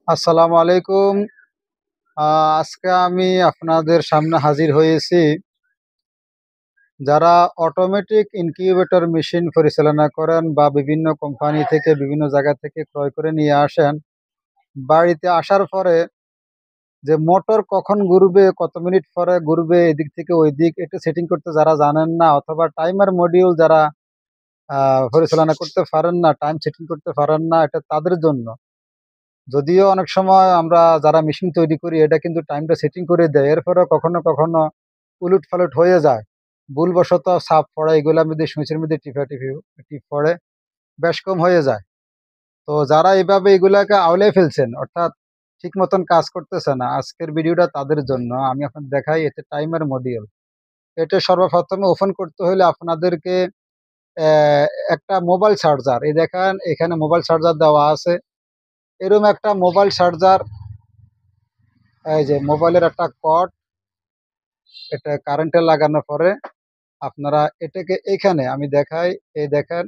আসসালামু আলাইকুম। আজকে আমি আপনাদের সামনে হাজির হয়েছি। যারা অটোমেটিক ইনকিউবেটর মেশিন পরিচালনা করেন বা বিভিন্ন কোম্পানি থেকে বিভিন্ন জায়গা থেকে ক্রয় করে নিয়ে আসেন, বাড়িতে আসার পরে যে মোটর কখন ঘুরবে, কত মিনিট পরে ঘুরবে, এদিক থেকে ওই দিক এটা সেটিং করতে যারা জানেন না, অথবা টাইমার মডিউল যারা পরিচালনা করতে পারেন না, টাইম সেটিং করতে পারেন না, এটা তাদের জন্য। যদিও অনেক সময় আমরা যারা মেশিন তৈরি করি এটা কিন্তু টাইমটা সেটিং করে দেয়, এরপরে কখনো কখনো উলট পালট হয়ে যায়, ভুলবশত সাপ পড়ে, এগুলোর মধ্যে সুইচের মধ্যে টিপ পড়ে, বেশ কম হয়ে যায়। তো যারা এইভাবে এগুলাকে আওলে ফেলছেন, অর্থাৎ ঠিক মতন কাজ করতেছে না, আজকের ভিডিওটা তাদের জন্য। আমি আপনাদের দেখাই, এতে টাইমার মডিউল। এটা সর্বপ্রথমে ওপেন করতে হলে আপনাদেরকে আহ, একটা মোবাইল চার্জার, এই দেখেন এখানে মোবাইল চার্জার দেওয়া আছে, এরকম একটা মোবাইল চার্জার, এই যে মোবাইলের একটা কর্ড, এটা কারেন্টে লাগানোর পরে আপনারা এটাকে এখানে আমি দেখাই, এই দেখেন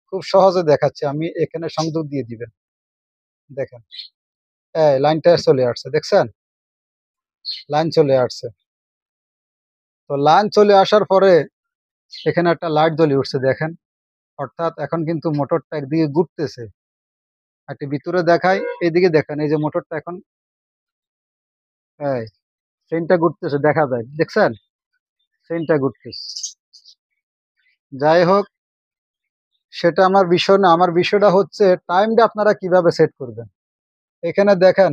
খুব সহজে দেখাচ্ছি আমি, এখানে সংযোগ দিয়ে দিবেন। দেখেন এই লাইনটা চলে আসছে, দেখছেন লাইন চলে আসছে। তো লাইন চলে আসার পরে এখানে একটা লাইট জ্বলে উঠছে, দেখেন। অর্থাৎ এখন কিন্তু মোটরটা একদিকে ঘুরতেছে। একটি ভিতরে দেখাই, এইদিকে দেখেন, এই যে মোটরটা এখন এই চেইনটা ঘুরতেছে, দেখা যায়, দেখছেন চেইনটা ঘুরতেছে। যাই হোক, সেটা আমার বিষয় না, আমার বিষয়টা হচ্ছে টাইমটা আপনারা কিভাবে সেট করবেন। এখানে দেখেন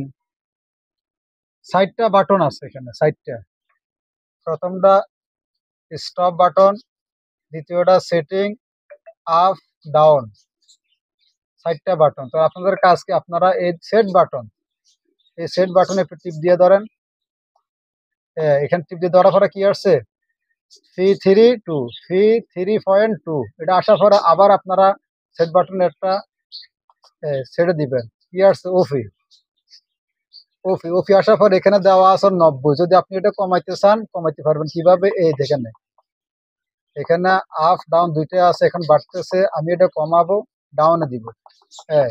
সাইডটা বাটন আছে, এখানে সাইডটা, প্রথমটা স্টপ বাটন, দ্বিতীয়টা সেটিং, আপ ডাউন, সাইডটা বাটন। তো আপনাদের কাজ কি, আপনারা এই সেট বাটন, এই সেট বাটনে একটু টিপ দিয়ে ধরেন। এখানে টিপ দিয়ে ধরার পরে কি আসছে, 332, 3.2, এটা আসার পরে আবার আপনারা সেট বাটনে একটা ছেড়ে দিবেন, কি আসছে, ওফি। ওফি ওফি আসার পর এখানে দেওয়া আছে 90। যদি আপনি এটা কমাইতে চান কমাইতে পারবেন কিভাবে, এই দেখেন এখানে আপ ডাউন দুইটা আছে, এখন বাড়তেছে, আমি এটা কমাবো, ডাউনে দিব। হ্যাঁ,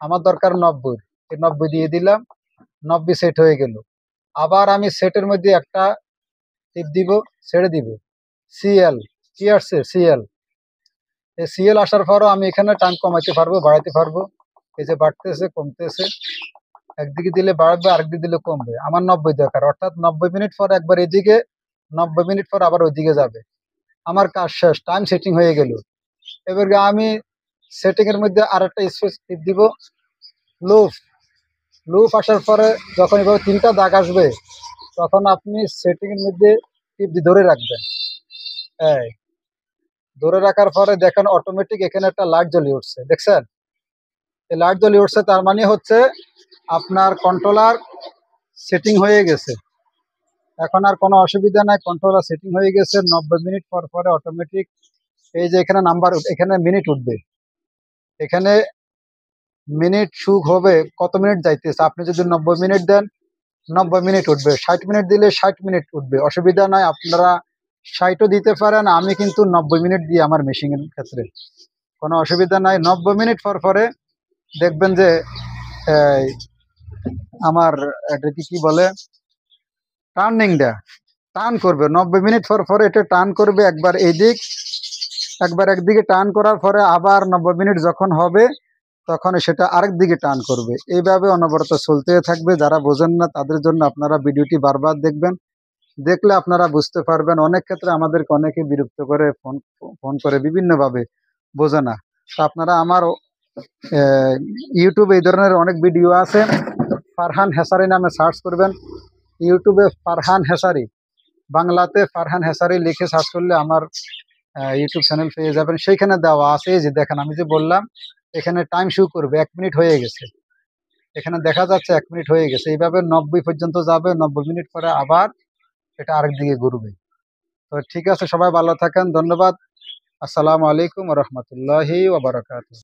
আমার দরকার 90, এই 90 দিয়ে দিলাম, 90 সেট হয়ে গেল। আবার আমি সেটের মধ্যে একটা টিপ দিব, ছেড়ে দিব, সিএল, কি আসছে, সিএল। এই সিএল আসার পরও আমি এখানে টাইম কমাইতে পারবো, বাড়াইতে পারবো। এই যে বাড়তেছে, কমতেছে, একদিকে দিলে বাড়বে, আরেকদিকে দিলে কমবে। আমার 90 দরকার, অর্থাৎ 90 মিনিট পর একবার এদিকে, 90 মিনিট পর আবার ওইদিকে যাবে। আমার কাজ শেষ, টাইম সেটিং হয়ে গেল। এবার আমি সেটিং এর মধ্যে আরেকটা স্পেস টিপ দিব, লুপ। লুপ আসার পরে যখন এভাবে তিনটা দাগ আসবে, তখন আপনি সেটিং এর মধ্যে টিপ দিয়ে ধরে রাখবেন। এই ধরে রাখার পরে দেখেন অটোমেটিক এখানে একটা লাইট জ্বলে উঠছে, দেখছেন এই লাইট জ্বলে উঠছে, তার মানে হচ্ছে আপনার কন্ট্রোলার সেটিং হয়ে গেছে। এখন আর কোনো অসুবিধা নাই, কন্ট্রোলার সেটিং হয়ে গেছে। 90 মিনিট পর পরে অটোমেটিক এই যে এখানে নাম্বার, এখানে মিনিট উঠবে, এখানে মিনিট সুখ হবে, কত মিনিট যাইতেছে। আপনি যদি 90 মিনিট দেন, 90 মিনিট উঠবে, 60 মিনিট দিলে 60 মিনিট উঠবে, অসুবিধা নাই। আপনারা 60ও দিতে পারেন, আমি কিন্তু 90 মিনিট দিই আমার মেশিনের ক্ষেত্রে, কোনো অসুবিধা নাই। 90 মিনিট পর পরে দেখবেন যে এই, আমার এটাকে কি বলে, টার্নিংটা টার্ন করবে। 90 মিনিট পর পরে এটা টার্ন করবে, একবার এইদিক একবার একদিকে টার্ন করার পরে আবার 90 মিনিট যখন হবে তখন সেটা আরেক দিকে টার্ন করবে। এইভাবে অনবরত চলতে থাকবে। যারা বোঝেন না তাদের জন্য আপনারা ভিডিওটি বারবার দেখবেন, দেখলে আপনারা বুঝতে পারবেন। অনেক ক্ষেত্রে আমাদেরকে অনেকে বিরক্ত করে, ফোন ফোন করে বিভিন্নভাবে, বোঝে না। তো আপনারা আমার ইউটিউবে এই ধরনের অনেক ভিডিও আছে, ফারহান হেসারি নামে সার্চ করবেন। ইউটিউবে ফারহান হেসারি, বাংলাতে ফারহান হেসারি লিখে সার্চ করলে আমার ইউটিউব চ্যানেল পেয়ে যাবেন। সেইখানে দেওয়া আছে, এই যে দেখেন আমি যে বললাম, এখানে টাইম শো করবে 1 মিনিট হয়ে গেছে, এখানে দেখা যাচ্ছে 1 মিনিট হয়ে গেছে। এইভাবে 90 পর্যন্ত যাবে, 90 মিনিট পরে আবার এটা আরেক দিকে ঘুরবে। তো ঠিক আছে, সবাই ভালো থাকেন, ধন্যবাদ। আসসালামু আলাইকুম রহমতুল্লাহি ওয়া বারাকাতুহু।